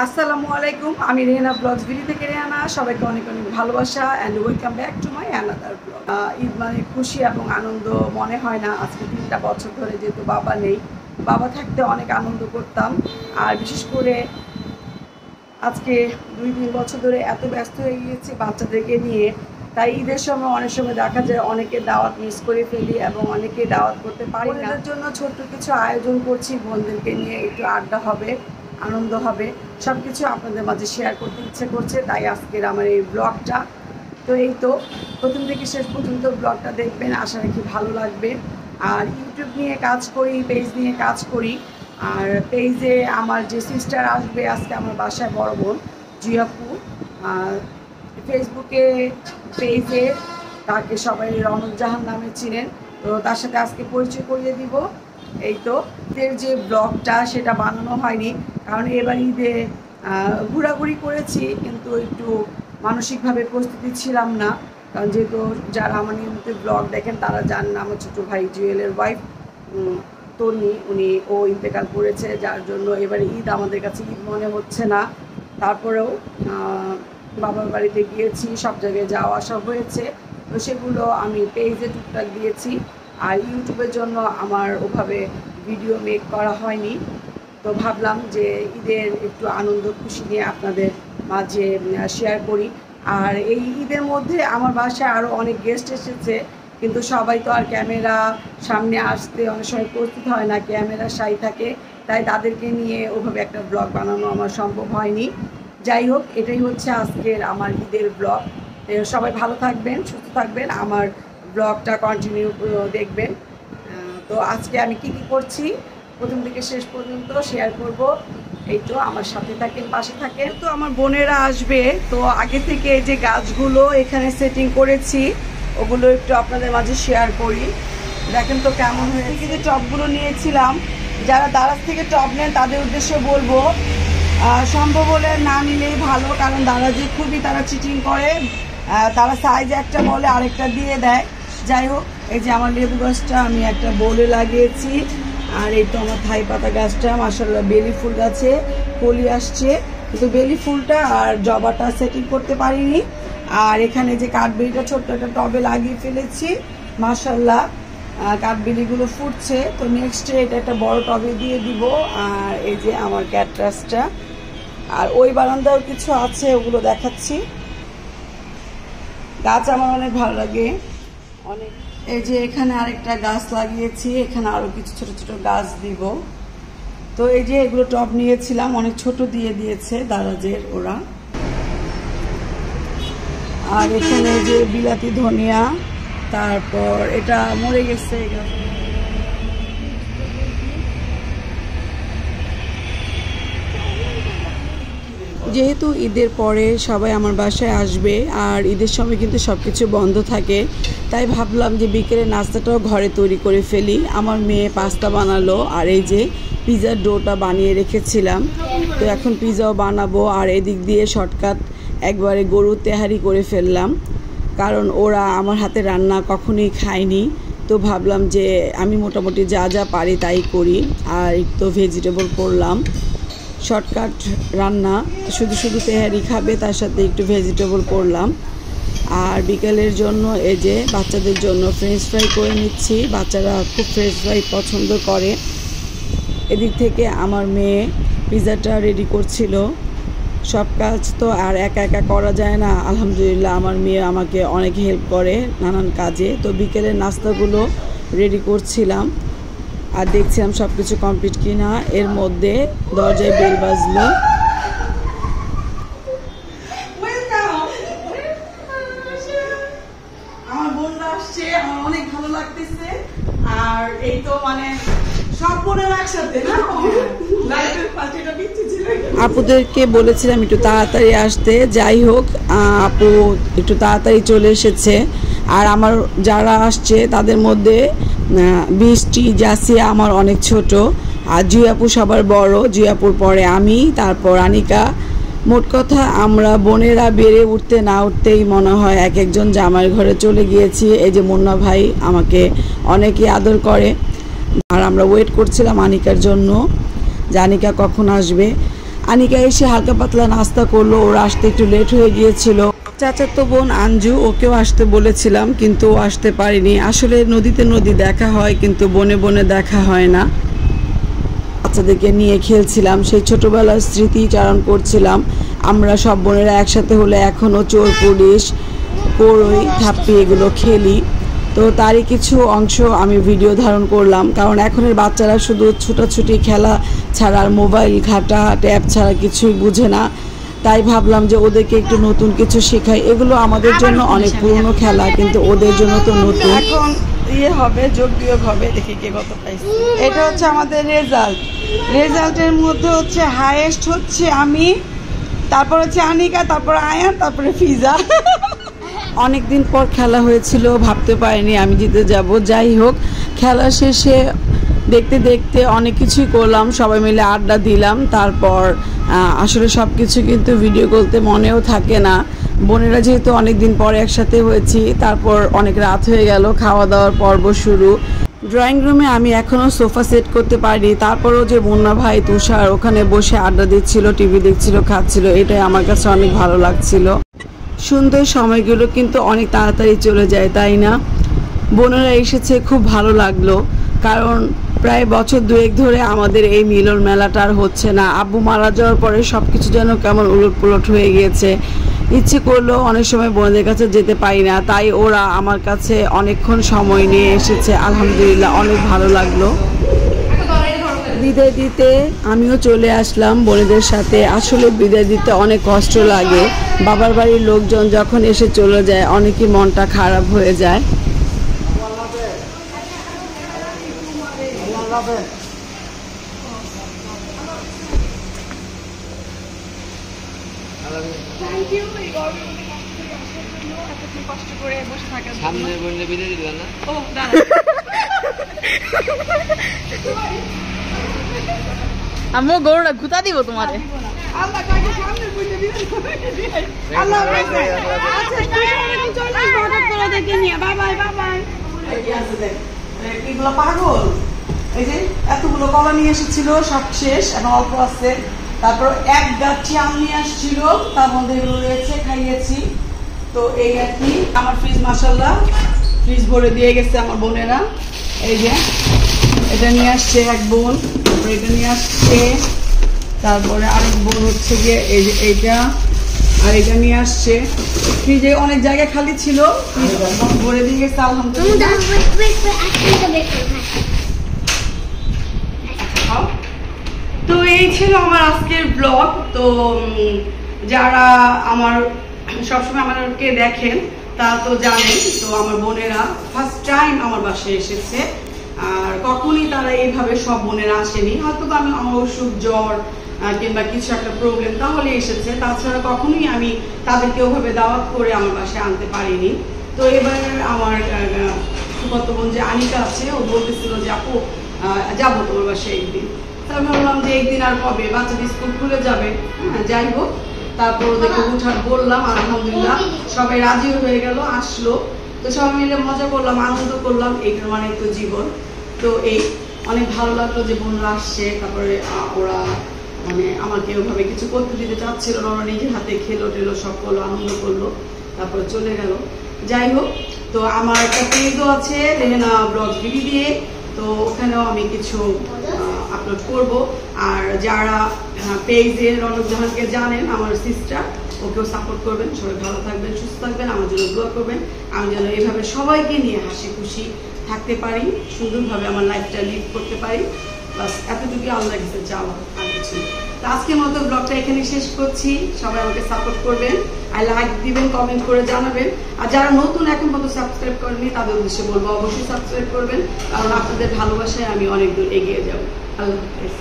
আসসালামু আলাইকুম, আমি রেহানা ব্লগস ভিডিও থেকে রেহানা। সবাইকে অনেক অনেক ভালোবাসা and welcome back to my another blog. Eid মানে খুশি এবং আনন্দ মনে হয় না। আজকে 3টা বছর ধরে যেহেতু বাবা নেই, বাবা থাকতে অনেক আনন্দ করতাম। আর বিশেষ করে আজকে 2-3 বছর ধরে এত ব্যস্ত হয়ে গিয়েছি বাচ্চাদেরকে নিয়ে, তাই ঈদের সময় অনেক সময় দেখা যায় অনেকে দাওয়াত মিস করে ফেলি এবং অনেকে দাওয়াত করতে পারি না। এদের জন্য ছোট্ট কিছু আয়োজন করছি, বোনদেরকে নিয়ে একটু আড্ডা হবে, আনন্দ হবে, সব কিছু আপনাদের মাঝে শেয়ার করতে ইচ্ছে করছে, তাই আজকের আমার এই ব্লগটা। তো এই তো প্রথম থেকে শেষ পর্যন্ত ব্লগটা দেখবেন, আশা রাখি ভালো লাগবে। আর ইউটিউব নিয়ে কাজ করি, পেজ নিয়ে কাজ করি। আর পেজে আমার যে সিস্টার আসবে আজকে আমার বাসায়, বড় বোন জিয়াপু, ফেসবুকে পেজে তাকে সবাই রনক জাহান নামে চিনেন, তো তার সাথে আজকে পরিচয় করিয়ে দিব। এই তো ঈদের যে ব্লগটা সেটা বানানো হয়নি, কারণ এবার ঈদে ঘোরাঘুরি করেছি, কিন্তু একটু মানসিকভাবে প্রস্তুতি ছিলাম না। কারণ যেহেতু যারা আমার নিয়মিত ব্লগ দেখেন তারা জানেন আমার ছোটো ভাই জুয়েলের ওয়াইফ তনি, ও ইন্তেকাল করেছে, যার জন্য এবারে ঈদ আমাদের কাছে ঈদ মনে হচ্ছে না। তারপরেও বাবার বাড়িতে গিয়েছি, সব জায়গায় যাওয়া আসা হয়েছে, তো সেগুলো আমি পেজে টুকটাক দিয়েছি। আর ইউটিউবের জন্য আমার ওভাবে ভিডিও মেক করা হয়নি, তো ভাবলাম যে ঈদের একটু আনন্দ খুশি নিয়ে আপনাদের মাঝে শেয়ার করি। আর এই ঈদের মধ্যে আমার বাসায় আরও অনেক গেস্ট এসেছে, কিন্তু সবাই তো আর ক্যামেরা সামনে আসতে অনেক সময় প্রস্তুত হয় না, ক্যামেরা শাই থাকে, তাই তাদেরকে নিয়ে ওভাবে একটা ব্লগ বানানো আমার সম্ভব হয়নি। যাই হোক, এটাই হচ্ছে আজকের আমার ঈদের ব্লগ। সবাই ভালো থাকবেন, সুস্থ থাকবেন, আমার ব্লগটা কন্টিনিউ দেখবেন। তো আজকে আমি কি করছি প্রথম থেকে শেষ পর্যন্ত শেয়ার করব। এই তো আমার সাথে থাকেন, পাশে থাকেন। তো আমার বোনেরা আসবে, তো আগে থেকে যে গাছগুলো এখানে সেটিং করেছি ওগুলো একটু আপনাদের মাঝে শেয়ার করি। দেখেন তো কেমন হয়েছে। যে টবগুলো নিয়েছিলাম, যারা দারাজ থেকে টব নেন তাদের উদ্দেশ্যে বলবো সম্ভব হলে না নিলেই ভালো, কারণ দারাজে খুবই তারা চিটিং করে, তারা সাইজ একটা বলে আরেকটা দিয়ে দেয়। যাই হোক, এই যে আমার লেবু গাছটা আমি একটা বোলে লাগিয়েছি, আর এই তো আমার থাই পাতা গাছটা মাশাআল্লাহ বেলি ফুল গাছে কলি আসছে, কিন্তু বেলি ফুলটা আর জবাটা সেটিং করতে পারিনি। আর এখানে যে কাঠবেলিটা ছোট্ট একটা টবে লাগিয়ে ফেলেছি, মাশাআল্লাহ কাঠবেলিগুলো ফুটছে, তো নেক্সট এটা একটা বড় টবে দিয়ে দিব। আর এই যে আমার ক্যাকটাসটা, আর ওই বারান্দাও কিছু আছে, ওগুলো দেখাচ্ছি। গাছ আমার অনেক ভালো লাগে, অনেক। এই যে এখানে আরেকটা গাছ লাগিয়েছি, এখানে আরো কিছু ছোট ছোট গাছ দিব। তো এই যে এগুলো টব নিয়েছিলাম, অনেক ছোট দিয়ে দিয়েছে দারাজের ওরা। আর এখানে যে বিলাতি ধনিয়া, তারপর এটা মরে গেছে। যেহেতু ঈদের পরে সবাই আমার বাসায় আসবে, আর ঈদের সময় কিন্তু সব কিছু বন্ধ থাকে, তাই ভাবলাম যে বিকেলে নাস্তাটাও ঘরে তৈরি করে ফেলি। আমার মেয়ে পাস্তা বানালো, আর এই যে পিৎজার ডোটা বানিয়ে রেখেছিলাম, তো এখন পিৎজাও বানাবো। আর এদিক দিয়ে শর্টকাট একবারে গরুর তেহারি করে ফেললাম, কারণ ওরা আমার হাতে রান্না কখনোই খায়নি, তো ভাবলাম যে আমি মোটামুটি যা যা পারি তাই করি। আর একটু ভেজিটেবল করলাম, শর্টকাট রান্না, শুধু শুধু তেহারি খাবে, তার সাথে একটু ভেজিটেবল করলাম। আর বিকেলের জন্য এই যে বাচ্চাদের জন্য ফ্রেঞ্চ ফ্রাই করে নিচ্ছি, বাচ্চারা খুব ফ্রেঞ্চ ফ্রাই পছন্দ করে। এদিক থেকে আমার মেয়ে পিৎজাটা রেডি করছিল। সব কাজ তো আর একা একা করা যায় না, আলহামদুলিল্লাহ আমার মেয়ে আমাকে অনেক হেল্প করে নানান কাজে। তো বিকেলের নাস্তাগুলো রেডি করছিলাম আর দেখছিলাম সব কিছু কমপ্লিট কিনা। এর মধ্যে দরজায় বেল বাজলো। আমার বোনরা আসছে, আমার অনেক ভালো লাগতেছে। আর এই তো মানে সব বোনেরা একসাথে না, আপুদেরকে বলেছিলাম একটু তাড়াতাড়ি আসতে, যাই হোক আপু একটু তাড়াতাড়ি চলে এসেছে। আর আমার যারা আসছে তাদের মধ্যে বৃষ্টি, জাসিয়া আমার অনেক ছোট, আর জুয়াপু সবার বড়, জুয়াপুর পরে আমি, তারপর আনিকা। মোট কথা আমরা বোনেরা বেড়ে উঠতে না উঠতেই মনে হয় এক একজন জামাইয়ের ঘরে চলে গিয়েছি। এই যে মুন্না ভাই আমাকে অনেকই আদর করে, আর আমরা ওয়েট করছিলাম আনিকার জন্য, যে আনিকা কখন আসবে। আনিকা এসে হালকা পাতলা নাস্তা করলো, ওর আসতে একটু লেট হয়ে গিয়েছিল। চাচাতো বোন আঞ্জু, ওকেও আসতে বলেছিলাম কিন্তু ও আসতে পারিনি। আসলে নদীতে নদী দেখা হয় কিন্তু বনে বনে দেখা হয় না। বাচ্চাদেরকে নিয়ে খেলছিলাম, সেই ছোটোবেলার স্মৃতিচারণ করছিলাম। আমরা সব বোনেরা একসাথে হলে এখনও চোর পুলিশ, কড়ই, থাপ্পি এগুলো খেলি। তো তারই কিছু অংশ আমি ভিডিও ধারণ করলাম, কারণ এখনের বাচ্চারা শুধু ছুটাছুটি খেলা ছাড়া আর মোবাইল ঘাটা ট্যাব ছাড়া কিছুই বুঝে না। তাই ভাবলাম যে ওদেরকে একটু নতুন কিছু শেখাই। এগুলো আমাদের জন্য অনেক পুরনো খেলা, কিন্তু ওদের জন্য তো নতুন। এখন ইয়ে হবে, যোগ বিয়োগ হবে, দেখি কে কত পাইছে। এটা হচ্ছে আমাদের রেজাল্টের মধ্যে হচ্ছে হাইয়েস্ট হচ্ছে আমি, তারপর হচ্ছে আনিকা, তারপর আয়ান, তারপরে ফিজা। অনেকদিন পর খেলা হয়েছিল, ভাবতে পারিনি আমি জিতে যাব। যাই হোক, খেলা শেষে দেখতে দেখতে অনেক কিছুই করলাম, সবাই মিলে আড্ডা দিলাম। তারপর আসলে সব কিছু কিন্তু ভিডিও করতে মনেও থাকে না। বোনেরা যেহেতু অনেক দিন পরে একসাথে হয়েছি, তারপর অনেক রাত হয়ে গেল, খাওয়া দাওয়ার পর্ব শুরু। ড্রয়িং রুমে আমি এখনও সোফা সেট করতে পারিনি, তারপরও যে মুন্না ভাই তুষার ওখানে বসে আড্ডা দিচ্ছিল, টিভি দেখছিল, খাচ্ছিল, এটাই আমার কাছে অনেক ভালো লাগছিল। সুন্দর সময়গুলো কিন্তু অনেক তাড়াতাড়ি চলে যায়, তাই না? বোনেরা এসেছে, খুব ভালো লাগলো। কারণ প্রায় বছর দুয়েক ধরে আমাদের এই মিলন মেলাটা আর হচ্ছে না। আব্বু মারা যাওয়ার পরে সব কিছু যেন কেমন উলটপুলট হয়ে গিয়েছে। ইচ্ছে করলেও অনেক সময় বোনদের কাছে যেতে পারি না, তাই ওরা আমার কাছে অনেকক্ষণ সময় নিয়ে এসেছে। আলহামদুলিল্লাহ, অনেক ভালো লাগলো। বিদায় দিতে আমিও চলে আসলাম বোনেদের সাথে। আসলে বিদায় দিতে অনেক কষ্ট লাগে। বাবার বাড়ির লোকজন যখন এসে চলে যায়, অনেকই মনটা খারাপ হয়ে যায়। আমি গরুটা গুতা দিব তোমারে। পাগল, এই যে এতগুলো কলা নিয়ে এসেছিল, সব শেষ, এখন অল্প আছে। তারপর এক গাছি আম নিয়ে আসছিল, তার মধ্যে এগুলো রয়েছে, খাইয়েছি। তো এই আর কি, আমার ফ্রিজ মাশাআল্লাহ ফ্রিজ ভরে দিয়ে গেছে আমার বোনেরা। এই যে এটা নিয়ে আসছে এক বোন, তারপরে এটা নিয়ে আসছে, তারপরে আরেক বোন হচ্ছে গিয়ে এই যে এইটা, আর এটা নিয়ে আসছে। ফ্রিজে অনেক জায়গা খালি ছিল, ভরে দিয়ে গেছে আলহামদুলিল্লাহ। তো এই ছিল আমার আজকের ব্লগ। তো যারা আমার সবসময় আমাকে দেখেন তা তো জানেন, তো আমার বোনেরা ফার্স্ট টাইম আমার বাসায় এসেছে। আর কখনই তারা এইভাবে সব বোনেরা আসেনি, হয়তো আমি আমার অসুখ, জ্বর কিংবা কিছু একটা প্রবলেম তাহলে এসেছে। তাছাড়া কখনোই আমি তাদেরকে ওভাবে দাওয়াত করে আমার বাসায় আনতে পারিনি। তো এবার আমার কত বোন যে আনিকা আছে, ও বলতেছিল যে আপু যাবো তোমার বাসায় একদিন। তা আমি ভাবলাম যে একদিন আর কবে, বাচ্চাদের স্কুল খুলে যাবে, হ্যাঁ যাই হোক। তারপর ওদেরকে উঠার বললাম, আলহামদুলিল্লাহ সবাই রাজি হয়ে গেল, আসলো। তো সবাই মিলে মজা করলাম, আনন্দ করলাম, এইটার মানে তো জীবন। তো এই অনেক ভালো লাগলো যে বোনরা আসছে। তারপরে ওরা মানে আমাকে ওভাবে কিছু করতে দিতে চাচ্ছিল না, ওরা নিজের হাতে খেলো টেলো, সব করলো, আনন্দ করলো, তারপরে চলে গেল। যাই হোক, তো আমার একটা পেজও আছে রেহেনা ব্লগ ভিডি দিয়ে, তো ওখানেও আমি কিছু আপলোড করব। আর যারা পেজে রনক জাহানকে জানেন, আমার সিস্টার, ওকেও সাপোর্ট করবেন। সবাই ভালো থাকবেন, সুস্থ থাকবেন, আমার জন্য দোয়া করবেন। আমি যেন এইভাবে সবাইকে নিয়ে হাসি খুশি থাকতে পারি, সুন্দরভাবে আমার লাইফটা লিড করতে পারি। বাস এতটুকু আল্লাহর কাছে চাওয়া, আর কিছু। তো আজকের মতো ব্লগটা এখানে শেষ করছি। সবাই আমাকে সাপোর্ট করবেন, আর লাইক দিবেন, কমেন্ট করে জানাবেন। আর যারা নতুন এখন পর্যন্ত সাবস্ক্রাইব করেনি, তাদের উদ্দেশ্যে বলবো অবশ্যই সাবস্ক্রাইব করবেন, কারণ আপনাদের ভালোবাসায় আমি অনেক দূর এগিয়ে যাব। আল্লাহ হাফেজ।